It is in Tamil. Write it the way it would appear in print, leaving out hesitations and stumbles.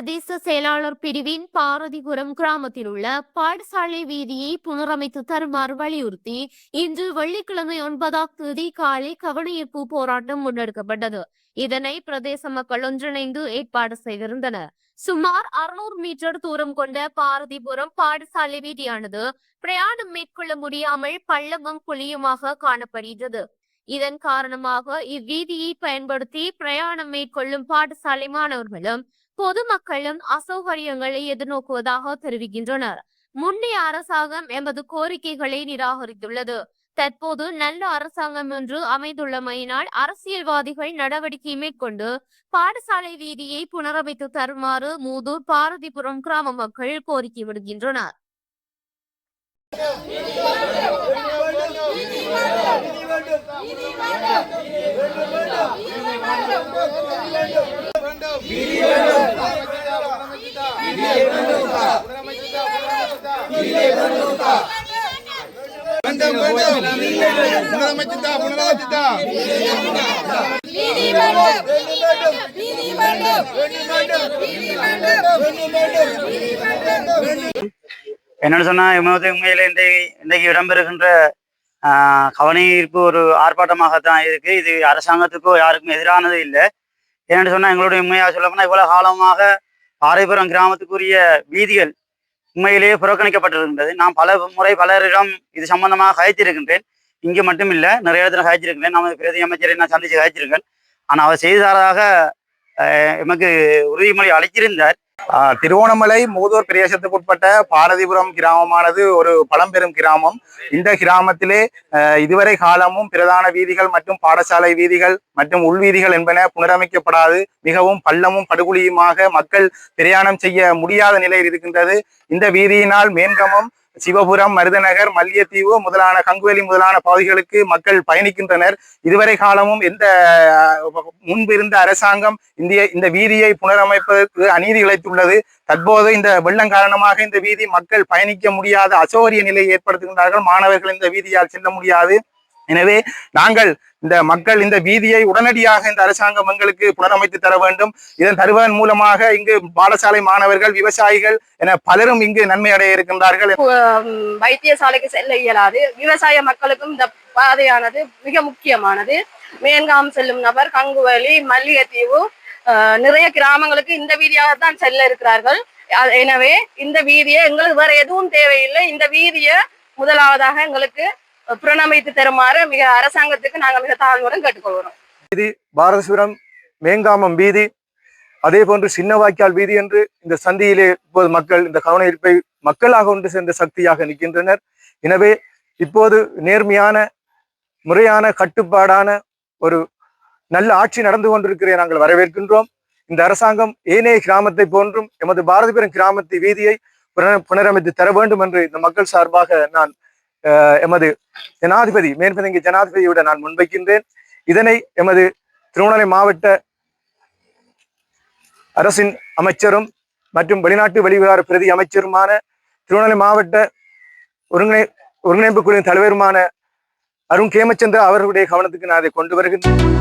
பிரதேச செயலாளர் பிரிவின் பாரதிபுரம் கிராமத்தில் உள்ள பாடசாலை வீதியை புனரமைத்து தருமாறு வலியுறுத்தி இன்று வெள்ளிக்கிழமை 9ஆம் தேதி காலை கவனஈர்ப்பு போராட்டம் முன்னெடுக்கப்பட்டது. இதனை பிரதேச மக்கள் ஒன்றிணைந்து ஏற்பாடு செய்திருந்தனர். சுமார் 600 மீட்டர் தூரம் கொண்ட பாரதிபுரம் பாடசாலை வீதியானது பிரயாணம் மேற்கொள்ள முடியாமல் பள்ளமும் குழியுமாக காணப்படுகிறது. இதன் காரணமாக இவ்வீதியை பயன்படுத்தி பிரயாணம் மேற்கொள்ளும் பாடசாலை மாணவர்களும் பொதுமக்களும் அசௌகரியங்களை எதிர்நோக்குவதாக தெரிவிக்கின்றனர். முன்னைய அரசாங்கம் எமது கோரிக்கைகளை நிராகரித்துள்ளது. தற்போது நல்ல அரசாங்கம் என்று அமைந்துள்ளமையினால் அரசியல்வாதிகள் நடவடிக்கை மேற்கொண்டு பாடசாலை வீதியை புனரமைத்து தருமாறு மூதூர் பாரதிபுரம் கிராம மக்கள் கோரிக்கை விடுகின்றனர். என்னன்னு சொன்னா உண்மையில இன்றைக்கு இடம்பெறுகின்ற கவனஈர்ப்பு ஒரு ஆர்ப்பாட்டமாகத்தான் இருக்கு. இது அரசாங்கத்துக்கோ யாருக்கும் எதிரானது இல்லை. என்னென்னு சொன்னா எங்களுடைய உண்மையாக சொல்லப்போனா இவ்வளவு காலமாக பாரதிபுரம் கிராமத்துக்குரிய வீதிகள் உண்மையிலேயே புறக்கணிக்கப்பட்டிருக்கின்றது. நான் பல முறை பலரிடம் இது சம்பந்தமாக கழித்திருக்கின்றேன். இங்கே மட்டும் இல்லை, நிறைய இடத்துல கழிச்சிருக்கின்றேன். நமது பிரதி அமைச்சரை நான் சந்திச்சு கழிச்சிருக்கேன். ஆனால் அவர் செய்ததாக எமக்கு உறுதிமொழி அளித்திருந்தார். திருவோணமலை மூதூர் பிரதேசத்துக்கு உட்பட்ட பாரதிபுரம் கிராமமானது ஒரு பழம்பெரும் கிராமம். இந்த கிராமத்திலே இதுவரை காலமும் பிரதான வீதிகள் மற்றும் பாடசாலை வீதிகள் மற்றும் உள்வீதிகள் என்பன புனரமைக்கப்படாது மிகவும் பள்ளமும் படுகொலியுமாக மக்கள் பிரயாணம் செய்ய முடியாத நிலையில் இருக்கின்றது. இந்த வீதியினால் மேன்கமம், சிவபுரம், மருதநகர், மல்லியத்தீவு முதலான கங்குவெளி முதலான பகுதிகளுக்கு மக்கள் பயணிக்கின்றனர். இதுவரை காலமும் எந்த முன்பு இருந்த அரசாங்கம் இந்த வீதியை புனரமைப்பதற்கு அநீதி இழைத்துள்ளது. தற்போது இந்த வெள்ளம் காரணமாக இந்த வீதி மக்கள் பயணிக்க முடியாத அசௌகரிய நிலையை ஏற்படுத்துகின்றார்கள். மாணவர்கள் இந்த வீதியால் செல்ல முடியாது. எனவே நாங்கள் இந்த மக்கள் இந்த வீதியை உடனடியாக இந்த அரசாங்கம் எங்களுக்கு புனரமைத்து தர வேண்டும். இதன் தருவதன் மூலமாக இங்கு பாடசாலை மாணவர்கள், விவசாயிகள் என பலரும் இங்கு நன்மை அடைய இருக்கின்றார்கள். வைத்தியசாலைக்கு செல்ல இயலாது. விவசாய மக்களுக்கும் இந்த பாதையானது மிக முக்கியமானது. மேன்காம் செல்லும் நபர் கங்குவலி, மல்லிகைத்தீவு நிறைய கிராமங்களுக்கு இந்த வீதியாகத்தான் செல்ல இருக்கிறார்கள். எனவே இந்த வீதியை எங்களுக்கு வேற எதுவும் தேவையில்லை. இந்த வீதியை முதலாவதாக எங்களுக்கு புனரமைத்து தருமாறு மிக அரசாங்கத்துக்கு நாங்கள் மிக தாழ்வுடன் கேட்டுக்கொள்கிறோம். வீதி பாரதிபுரம் மேங்காமம் வீதி, அதே போன்று சின்ன வாய்க்கால் வீதி என்று இந்த சந்தியிலே இப்போது மக்கள் இந்த கவனஈர்ப்பை மக்களாக ஒன்று சேர்ந்த சக்தியாக நிற்கின்றனர். எனவே இப்போது நேர்மையான முறையான கட்டுப்பாடான ஒரு நல்ல ஆட்சி நடந்து கொண்டிருக்கிறதை நாங்கள் வரவேற்கின்றோம். இந்த அரசாங்கம் ஏனைய கிராமத்தை போன்றும் எமது பாரதிபுரம் கிராமத்தை வீதியை புனரமைத்து தர வேண்டும் என்று இந்த மக்கள் சார்பாக நான் எமது ஜனாதிபதி மேன்பிதங்கி ஜனாதிபதியுடன் நான் முன்வைக்கின்றேன். இதனை எமது திருவண்ணாமலை மாவட்ட அரசின் அமைச்சரும் வெளிநாட்டு வெளிவிவகார பிரதி அமைச்சருமான திருவண்ணாமலை மாவட்ட ஒருங்கிணைப்பு குழுவின் தலைவருமான அருண் கேமச்சந்திரா அவர்களுடைய கவனத்துக்கு நான் அதை கொண்டு வருகின்றேன்.